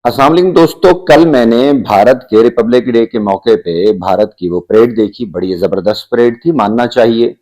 अस्सलाम वालेकुम दोस्तों, कल मैंने भारत के रिपब्लिक डे के मौके पे भारत की वो परेड देखी। बड़ी जबरदस्त परेड थी, मानना चाहिए।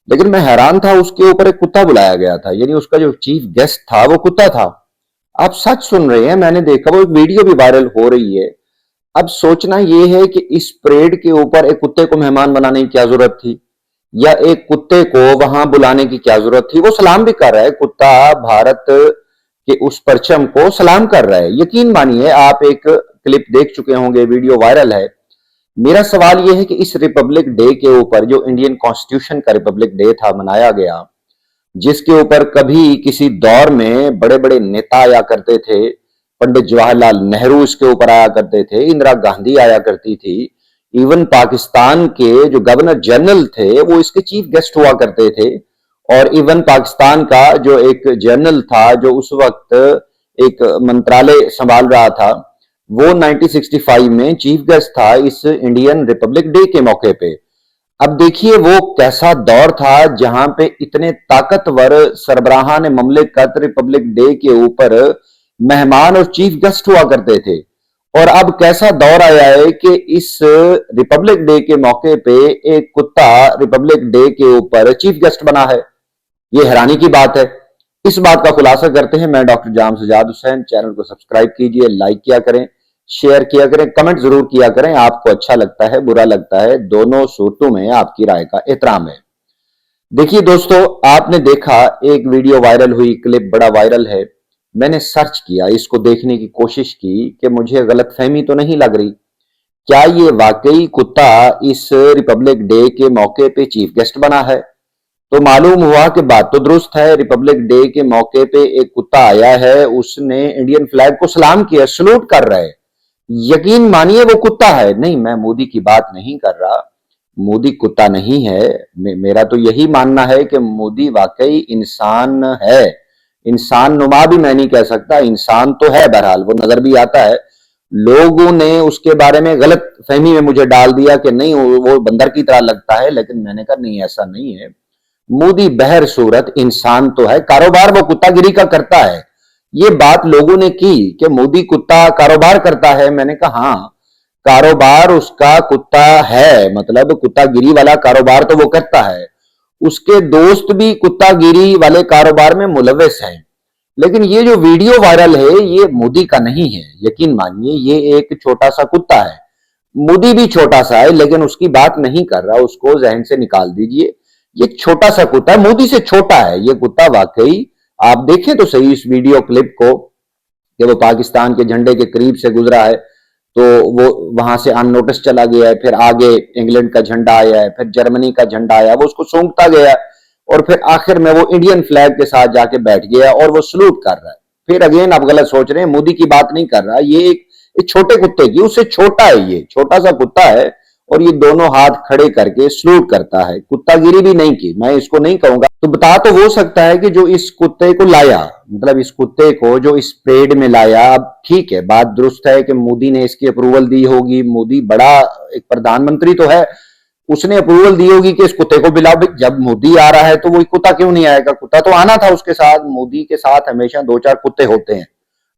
लेकिन मैं हैरान था, उसके ऊपर एक कुत्ता बुलाया गया था, यानी उसका जो चीफ गेस्ट था वो कुत्ता था। आप सच सुन रहे हैं, मैंने देखा वो एक वीडियो भी वायरल हो रही है। अब सोचना ये है कि इस परेड के ऊपर एक कुत्ते को मेहमान बनाने की क्या जरूरत थी, या एक कुत्ते को वहां बुलाने की क्या जरूरत थी। वो सलाम भी कर रहा है, कुत्ता भारत के उस परचम को सलाम कर रहा है। यकीन मानिए, आप एक क्लिप देख चुके होंगे, वीडियो वायरल है। मेरा सवाल यह है कि इस रिपब्लिक डे के ऊपर, जो इंडियन कॉन्स्टिट्यूशन का रिपब्लिक डे था मनाया गया, जिसके ऊपर कभी किसी दौर में बड़े बड़े नेता आया करते थे, पंडित जवाहरलाल नेहरू इसके ऊपर आया करते थे, इंदिरा गांधी आया करती थी, इवन पाकिस्तान के जो गवर्नर जनरल थे वो इसके चीफ गेस्ट हुआ करते थे। और इवन पाकिस्तान का जो एक जनरल था, जो उस वक्त एक मंत्रालय संभाल रहा था, वो 1965 में चीफ गेस्ट था इस इंडियन रिपब्लिक डे के मौके पे। अब देखिए वो कैसा दौर था जहां पे इतने ताकतवर सरबराहान ममलिकत रिपब्लिक डे के ऊपर मेहमान और चीफ गेस्ट हुआ करते थे। और अब कैसा दौर आया है कि इस रिपब्लिक डे के मौके पे एक कुत्ता रिपब्लिक डे के ऊपर चीफ गेस्ट बना है। ये हैरानी की बात है। इस बात का खुलासा करते हैं। मैं डॉक्टर जाम सजाद हुसैन। चैनल को सब्सक्राइब कीजिए, लाइक किया करें, शेयर किया करें, कमेंट जरूर किया करें। आपको अच्छा लगता है, बुरा लगता है, दोनों सूरतों में आपकी राय का एहतराम है। देखिए दोस्तों, आपने देखा एक वीडियो वायरल हुई, क्लिप बड़ा वायरल है। मैंने सर्च किया, इसको देखने की कोशिश की कि मुझे गलतफहमी तो नहीं लग रही, क्या ये वाकई कुत्ता इस रिपब्लिक डे के मौके पे चीफ गेस्ट बना है। तो मालूम हुआ कि बात तो दुरुस्त है। रिपब्लिक डे के मौके पे एक कुत्ता आया है, उसने इंडियन फ्लैग को सलाम किया, सलूट कर रहा है। यकीन मानिए वो कुत्ता है। नहीं, मैं मोदी की बात नहीं कर रहा, मोदी कुत्ता नहीं है। मेरा तो यही मानना है कि मोदी वाकई इंसान है। इंसान नुमा भी मैं नहीं कह सकता, इंसान तो है, बहरहाल वो नजर भी आता है। लोगों ने उसके बारे में गलत फहमी में मुझे डाल दिया कि नहीं वो बंदर की तरह लगता है, लेकिन मैंने कहा नहीं, ऐसा नहीं है। मोदी बहर सूरत इंसान तो है, कारोबार वो कुत्तागिरी का करता है। ये बात लोगों ने की कि मोदी कुत्ता कारोबार करता है। मैंने कहा हाँ, कारोबार उसका कुत्ता है, मतलब कुत्तागिरी वाला कारोबार तो वो करता है। उसके दोस्त भी कुत्तागिरी वाले कारोबार में मुलविस हैं। लेकिन ये जो वीडियो वायरल है ये मोदी का नहीं है। यकीन मानिए, ये एक छोटा सा कुत्ता है। मोदी भी छोटा सा है, लेकिन उसकी बात नहीं कर रहा, उसको जहन से निकाल दीजिए। ये छोटा सा कुत्ता है, मोदी से छोटा है ये कुत्ता वाकई। आप देखें तो सही इस वीडियो क्लिप को, कि वो पाकिस्तान के झंडे के करीब से गुजरा है, तो वो वहां से अननोटिस चला गया है। फिर आगे इंग्लैंड का झंडा आया है, फिर जर्मनी का झंडा आया, वो उसको सूंघता गया, और फिर आखिर में वो इंडियन फ्लैग के साथ जाके बैठ गया और वो सलूट कर रहा है। फिर अगेन आप गलत सोच रहे हैं, मोदी की बात नहीं कर रहा, ये एक छोटे कुत्ते की, उससे छोटा है, ये छोटा सा कुत्ता है। और ये दोनों हाथ खड़े करके सलूट करता है, कुत्तागिरी भी नहीं की, मैं इसको नहीं कहूंगा। तो बता तो हो सकता है कि जो इस कुत्ते को लाया, मतलब इस कुत्ते को जो इस परेड में लाया, अब ठीक है, बात दुरुस्त है कि मोदी ने इसकी अप्रूवल दी होगी। मोदी बड़ा एक प्रधानमंत्री तो है, उसने अप्रूवल दी होगी कि इस कुत्ते को बुलाओ। जब मोदी आ रहा है तो वो कुत्ता क्यों नहीं आएगा, कुत्ता तो आना था उसके साथ। मोदी के साथ हमेशा दो चार कुत्ते होते हैं।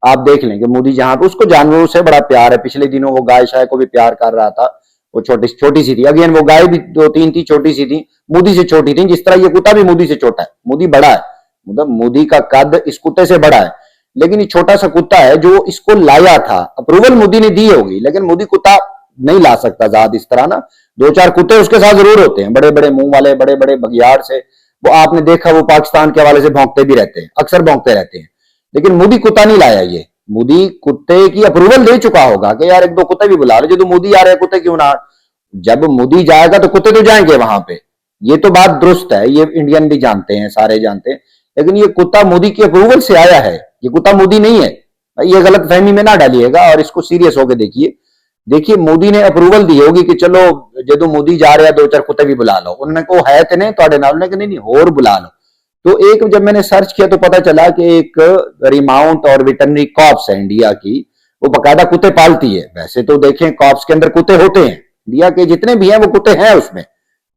आप देख लें कि मोदी जहां पे, उसको जानवरों से बड़ा प्यार है। पिछले दिनों वो गाय शाय को भी प्यार कर रहा था, वो छोटी छोटी सी थी। अगेन वो गाय भी दो तीन थी, छोटी सी थी, मोदी से छोटी थी। जिस तरह ये कुत्ता भी मोदी से छोटा है, मोदी बड़ा है, मतलब मोदी का कद इस कुत्ते से बड़ा है। लेकिन ये छोटा सा कुत्ता है जो इसको लाया था। अप्रूवल मोदी ने दी होगी, लेकिन मोदी कुत्ता नहीं ला सकता ज्यादा इस तरह ना। दो चार कुत्ते उसके साथ जरूर होते हैं, बड़े बड़े मुंह वाले, बड़े बड़े बगियाड़ से। वो आपने देखा, वो पाकिस्तान के हवाले से भौंकते भी रहते हैं, अक्सर भौंकते रहते हैं। लेकिन मोदी कुत्ता नहीं लाया ये। मोदी कुत्ते की अप्रूवल दे चुका होगा कि यार एक दो कुत्ते भी बुला लो, जो तो मोदी आ रहे हैं कुत्ते क्यों ना। जब मोदी जाएगा तो कुत्ते तो जाएंगे वहां पे, ये तो बात दुरुस्त है, ये इंडियन भी जानते हैं, सारे जानते हैं। लेकिन ये कुत्ता मोदी की अप्रूवल से आया है, ये कुत्ता मोदी नहीं है। ये गलत फहमी में ना डालिएगा और इसको सीरियस होकर देखिए। देखिए मोदी ने अप्रूवल दी होगी कि चलो जो मोदी जा रहा है दो चार कुत्ते भी बुला लो। उन्होंने को है तो नहीं थोड़े नाल ने कि नहीं और बुला लो। तो एक जब मैंने सर्च किया तो पता चला कि एक रिमाउंट और वेटरनरी कॉप्स है इंडिया की, वो बकायदा कुत्ते पालती है। वैसे तो देखें कॉप्स के अंदर कुत्ते होते हैं, इंडिया के जितने भी हैं वो कुत्ते हैं, उसमें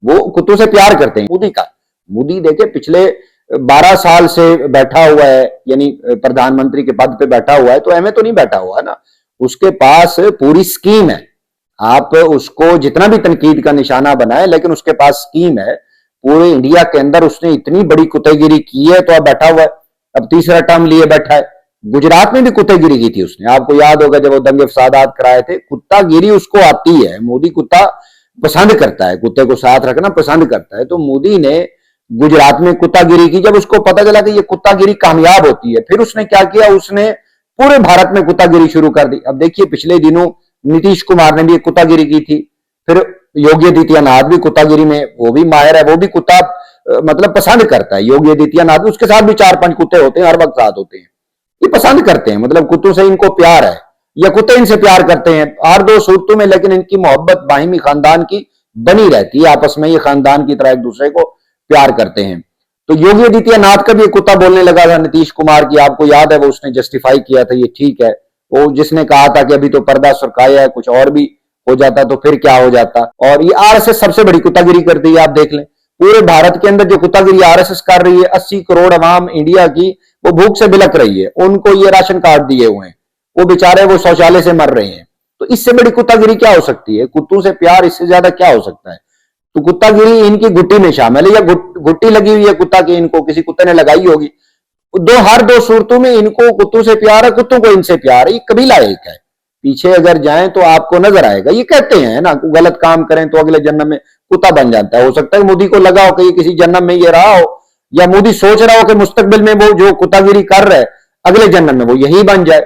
वो कुत्तों से प्यार करते हैं। मोदी का, मोदी देखे पिछले 12 साल से बैठा हुआ है, यानी प्रधानमंत्री के पद पे बैठा हुआ है, तो एमए तो नहीं बैठा हुआ है ना, उसके पास पूरी स्कीम है। आप उसको जितना भी तनकीद का निशाना बनाए, लेकिन उसके पास स्कीम है। पूरे इंडिया के अंदर उसने इतनी बड़ी कुत्तेगिरी की है, तो अब बैठा हुआ है, अब तीसरा टर्म लिए बैठा है। गुजरात में भी कुत्तेगिरी की थी उसने, आपको याद होगा जब वो दंगे फसादात कराए थे। कुत्तागिरी उसको आती है, मोदी कुत्ता पसंद करता है, कुत्ते को साथ रखना पसंद करता है। तो मोदी ने गुजरात में कुत्तागिरी की। जब उसको पता चला कि ये कुत्तागिरी कामयाब होती है, फिर उसने क्या किया, उसने पूरे भारत में कुत्तागिरी शुरू कर दी। अब देखिए पिछले दिनों नीतीश कुमार ने भी एक कुत्तागिरी की थी, फिर योगी आदित्यनाथ भी कुत्तागिरी में, वो भी माहिर है, वो भी कुत्ता मतलब पसंद करता है। योगी आदित्यनाथ उसके साथ भी 4-5 कुत्ते होते हैं, हर वक्त साथ होते हैं, ये पसंद करते हैं, मतलब कुत्तों से इनको प्यार है, या कुत्ते इनसे प्यार करते हैं, हर दो सूरतों में। लेकिन इनकी मोहब्बत बाहिमी खानदान की बनी रहती है, आपस में ये खानदान की तरह एक दूसरे को प्यार करते हैं। तो योगी आदित्यनाथ का भी एक कुत्ता बोलने लगा था नीतीश कुमार की, आपको याद है, वो उसने जस्टिफाई किया था, ये ठीक है। वो जिसने कहा था कि अभी तो पर्दा सुरखाया है, कुछ और भी हो जाता तो फिर क्या हो जाता। और ये आरएसएस सबसे बड़ी कुत्तागिरी करती है, आप देख लें पूरे भारत के अंदर जो कुत्तागिरी आरएसएस कर रही है। 80 करोड़ अवाम इंडिया की वो भूख से बिलक रही है, उनको ये राशन कार्ड दिए हुए हैं, वो बेचारे वो शौचालय से मर रहे हैं। तो इससे बड़ी कुत्तागिरी क्या हो सकती है? कुत्तों से प्यार इससे ज्यादा क्या हो सकता है? तो कुत्तागिरी इनकी गुट्टी में शामिल है, या गुट्टी लगी हुई है कुत्ता की, इनको किसी कुत्ते ने लगाई होगी। हर दो सूरतों में इनको कुत्तों से प्यार है, कुत्तों को इनसे प्यार है। ये कबीला एक है, पीछे अगर जाएं तो आपको नजर आएगा। ये कहते हैं ना, गलत काम करें तो अगले जन्म में कुत्ता बन जाता है। हो सकता है मोदी को लगा हो कि ये किसी जन्म में ये रहा हो, या मोदी सोच रहा हो कि मुस्तकबिल में वो जो कुत्तागिरी कर रहा है अगले जन्म में वो यही बन जाए।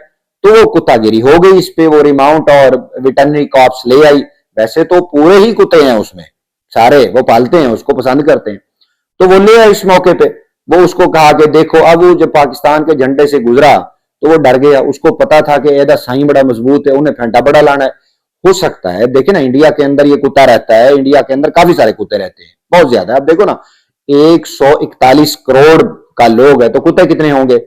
तो वो कुत्तागिरी हो गई, इस पे वो रिमाउंट और वेटरनरी कॉप्स ले आई। वैसे तो पूरे ही कुत्ते हैं उसमें, सारे वो पालते हैं, उसको पसंद करते हैं। तो वो ले आए इस मौके पे, वो उसको कहा कि देखो, अब वो जब पाकिस्तान के झंडे से गुजरा तो वो डर गया। उसको पता था कि एदा साई बड़ा मजबूत है, उन्हें फेंटा बड़ा लाना है। हो सकता है, देखिए ना, इंडिया के अंदर ये कुत्ता रहता है, इंडिया के अंदर काफी सारे कुत्ते रहते हैं, बहुत ज्यादा। आप देखो ना, 141 करोड़ का लोग है, तो कुत्ते कितने होंगे?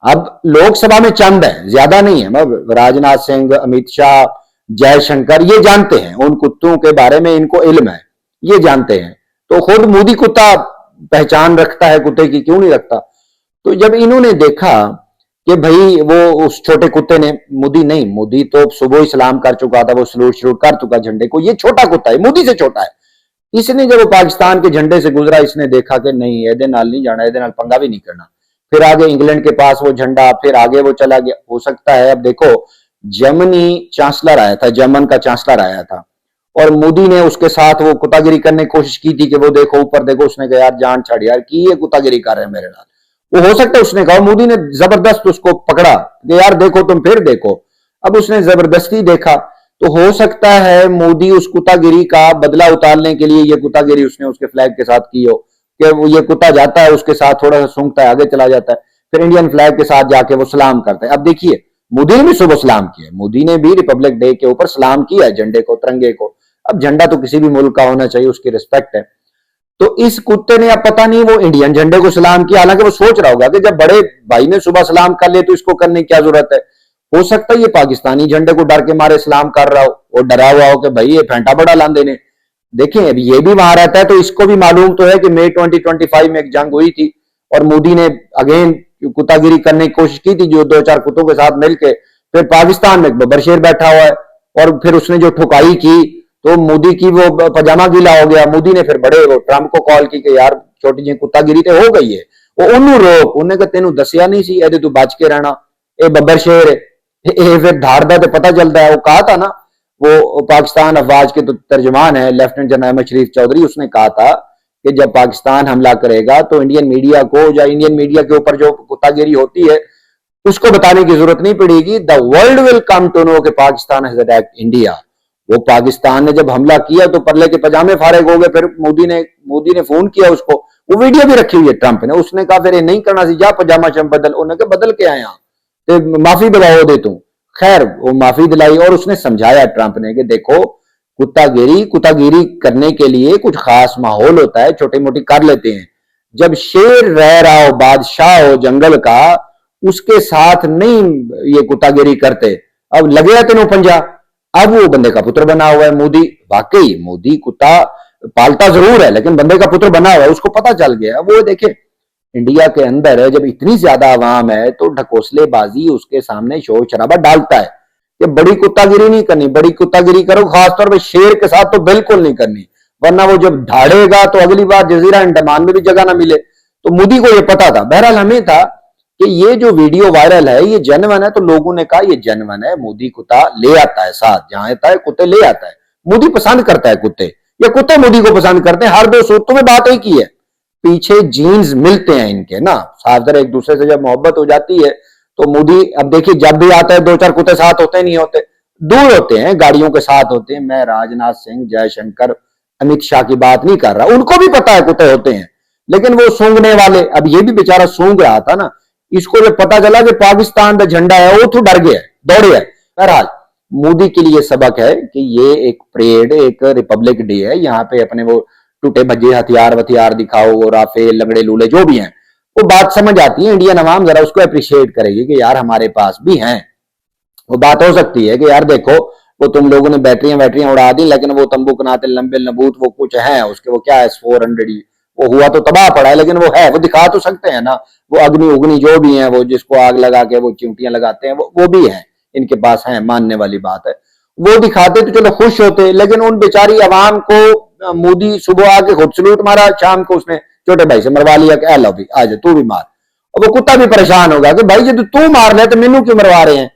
अब लोकसभा में चंद है, ज्यादा नहीं है। मतलब राजनाथ सिंह, अमित शाह, जयशंकर ये जानते हैं उन कुत्तों के बारे में, इनको इल्म है, ये जानते हैं। तो खुद मोदी कुत्ता पहचान रखता है कुत्ते की, क्यों नहीं रखता? तो जब इन्होंने देखा कि भाई वो उस छोटे कुत्ते ने, मोदी तो सुबह ही सलाम कर चुका था, वो सलूट शलूट कर चुका झंडे को, ये छोटा कुत्ता है, मोदी से छोटा है। इसने जब वो पाकिस्तान के झंडे से गुजरा, इसने देखा कि नहीं, एदे नाल नहीं जाना, एदे नाल पंगा भी नहीं करना। फिर आगे इंग्लैंड के पास वो झंडा, फिर आगे वो चला गया। हो सकता है, अब देखो, जर्मनी चांसलर आया था, जर्मन का चांसलर आया था, और मोदी ने उसके साथ वो कुत्तागिरी करने की कोशिश की थी कि वो देखो ऊपर देखो। उसने कहा यार जान छाड़ यार, की ये कुत्तागिरी कर रहे हैं मेरे नाल। वो हो सकता है उसने कहा, मोदी ने जबरदस्त उसको पकड़ा कि यार देखो, तुम फिर देखो। अब उसने जबरदस्ती देखा, तो हो सकता है मोदी उस कुत्तागिरी का बदला उतारने के लिए ये कुत्तागिरी उसने उसके फ्लैग के साथ की हो, कि वो ये कुत्ता जाता है उसके साथ थोड़ा सा सूंघता है, आगे चला जाता है, फिर इंडियन फ्लैग के साथ जाके वो सलाम करता है। अब देखिए, मोदी ने भी सुबह सलाम किया, मोदी ने भी रिपब्लिक डे के ऊपर सलाम किया है झंडे को, तिरंगे को। अब झंडा तो किसी भी मुल्क का होना चाहिए, उसकी रिस्पेक्ट है। तो इस कुत्ते ने, अब पता नहीं वो इंडियन झंडे को सलाम किया, हालांकि वो सोच रहा होगा कि जब बड़े भाई ने सुबह सलाम कर ले तो इसको करने की क्या जरूरत है। हो सकता है ये पाकिस्तानी झंडे को डर के मारे सलाम कर रहा हो, और डरा हुआ हो कि भाई ये फेंटा बड़ा लान देने। देखिए, अभी ये भी वहां रहता है, तो इसको भी मालूम तो है कि मई 2025 में एक जंग हुई थी, और मोदी ने अगेन कुत्तागिरी करने की कोशिश की थी, जो 2-4 कुत्तों के साथ मिलकर। फिर पाकिस्तान में बब्बर शेर बैठा हुआ है, और फिर उसने जो ठुकाई की, तो मोदी की वो पजामा गीला हो गया। मोदी ने फिर बड़े वो ट्रंप को कॉल की कि यार छोटी जी कुत्तागिरी तो हो गई है, वो उन्हों रोक, उन्हें कहा तेन दसिया नहीं सी, एदे तू बच के रहना, ये बब्बर शेर है। फिर धारदा तो पता चलता है। वो कहा था ना, वो पाकिस्तान अफवाज के तो तर्जमान है लेफ्टिनेंट जनरल अहमद शरीफ चौधरी, उसने कहा था कि जब पाकिस्तान हमला करेगा तो इंडियन मीडिया को, या इंडियन मीडिया के ऊपर जो कुत्तागिरी होती है उसको बताने की जरूरत नहीं पड़ेगी। The world will come to know कि पाकिस्तान हैज अटैक्ड इंडिया। वो पाकिस्तान ने जब हमला किया तो परले के पजामे फारिग हो गए। फिर मोदी ने फोन किया उसको, वो वीडियो भी रखी हुई है ट्रंप ने। उसने कहा फिर नहीं करना सी, जा पजामा शम बदल। उन्होंने कहा बदल के आया, तो माफी दिलाओ दे तू। खैर वो माफी दिलाई, और उसने समझाया ट्रंप ने कि देखो, कुत्तागिरी करने के लिए कुछ खास माहौल होता है, छोटी मोटी कर लेते हैं। जब शेर रह रहा हो, बादशाह हो जंगल का, उसके साथ नहीं ये कुत्तागिरी करते। अब लगे तेनों पंजा, अब वो बंदे का पुत्र बना हुआ है मोदी। वाकई मोदी कुत्ता पालता जरूर है, लेकिन बंदे का पुत्र बना हुआ है, उसको पता चल गया। वो देखे इंडिया के अंदर है, जब इतनी ज्यादा आवाम है तो ढकोसलेबाजी उसके सामने शोर शराबा डालता है कि बड़ी कुत्तागिरी नहीं करनी, बड़ी कुत्तागिरी करो खासतौर पर शेर के साथ तो बिल्कुल नहीं करनी, वरना वो जब धाड़ेगा तो अगली बार जजीरा अंडमान में भी जगह ना मिले। तो मोदी को ये पता था। बहरहाल हमें था कि ये जो वीडियो वायरल है ये जेन्युइन है, तो लोगों ने कहा ये जेन्युइन है, मोदी कुत्ता ले आता है साथ, जहां आता है कुत्ते ले आता है, मोदी पसंद करता है कुत्ते, या कुत्ते मोदी को पसंद करते हैं। हर दो सूरतों में बात एक ही है, पीछे जीन्स मिलते हैं इनके ना, साथ एक दूसरे से जब मोहब्बत हो जाती है तो मोदी, अब देखिए जब भी आता है दो चार कुत्ते साथ होते नहीं होते, दूर होते हैं, गाड़ियों के साथ होते हैं। मैं राजनाथ सिंह, जयशंकर, अमित शाह की बात नहीं कर रहा, उनको भी पता है कुत्ते होते हैं, लेकिन वो सूंघने वाले, अब ये भी बेचारा सूंघ रहा था ना, इसको जब पता चला कि पाकिस्तान का झंडा है वो तो डर गया, दौड़े है। बहरहाल मोदी के लिए सबक है कि ये एक परेड, एक रिपब्लिक डे है, यहाँ पे अपने वो टूटे भज्जे हथियार वथियार दिखाओ, वो राफेल लंगड़े लूले जो भी हैं, वो बात समझ आती है, इंडियन अवाम जरा उसको अप्रिशिएट करेगी कि यार हमारे पास भी हैं। वो बात हो सकती है कि यार देखो वो तुम लोगों ने बैटरियां वैटरियां उड़ा दी, लेकिन वो तंबू कनाते लंबे नबूत वो कुछ है उसके, वो क्या है 400, वो हुआ तो तबाह पड़ा है, लेकिन वो है, वो दिखा तो सकते हैं ना, वो अग्नि उग्नि जो भी है, वो जिसको आग लगा के वो चिमटियां लगाते हैं, वो भी है इनके पास, है, मानने वाली बात है। वो दिखाते तो चलो खुश होते, लेकिन उन बेचारी अवाम को मोदी सुबह आके खुद सलूट मारा, शाम को उसने छोटे भाई से मरवा लिया कि लो भाई आज तू भी मार। और वो कुत्ता भी परेशान होगा कि भाई जब तू मार रहे तो मैनू क्यों मरवा रहे हैं।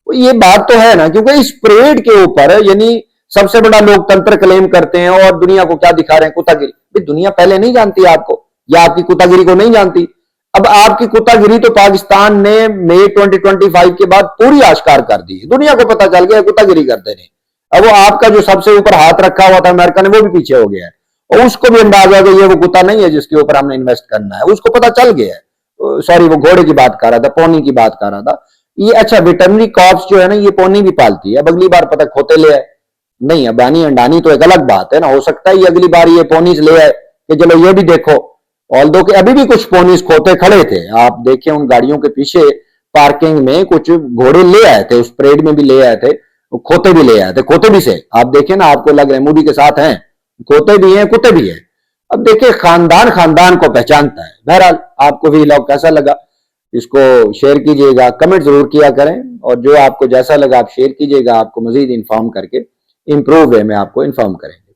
ये बात तो है ना, क्योंकि इस परेड के ऊपर यानी सबसे बड़ा लोकतंत्र क्लेम करते हैं और दुनिया को क्या दिखा रहे हैं, कुत्तागिरी। दुनिया पहले नहीं जानती आपको, या आपकी कुत्तागिरी को नहीं जानती। अब आपकी कुत्तागिरी तो पाकिस्तान ने मई 2025 के बाद पूरी आश्कार कर दी, दुनिया को पता चल गया कुत्तागिरी करते रहे। अब वो आपका जो सबसे ऊपर हाथ रखा हुआ था अमेरिका ने, वो भी पीछे हो गया है, और उसको भी अंदाजा कि ये वो कुत्ता नहीं है जिसके ऊपर हमने इन्वेस्ट करना है, उसको पता चल गया है। सॉरी, वो घोड़े की बात कर रहा था, पोनी की बात कर रहा था ये। अच्छा, वेटरनरी कॉर्प्स जो है ना, ये पोनी भी पालती है, अब अगली बार पता खोते ले आए, नहीं अबानी अंडानी तो एक अलग बात है ना, हो सकता है ये अगली बार ये पोनीस ले आए कि चलो ये भी देखो। ऑल्दो कि अभी भी कुछ पोनीस खोते खड़े थे, आप देखें उन गाड़ियों के पीछे पार्किंग में कुछ घोड़े ले आए थे, उस परेड में भी ले आए थे, खोते भी ले आए थे, खोते भी से आप देखें ना, आपको लग रहा है मोदी के साथ हैं, खोते भी हैं कुत्ते भी हैं। अब देखिए खानदान खानदान को पहचानता है। बहरहाल आपको भी व्लॉग कैसा लगा इसको शेयर कीजिएगा, कमेंट जरूर किया करें, और जो आपको जैसा लगा आप शेयर कीजिएगा, आपको मजीद इन्फॉर्म करके इम्प्रूव वे में आपको इन्फॉर्म करेंगे।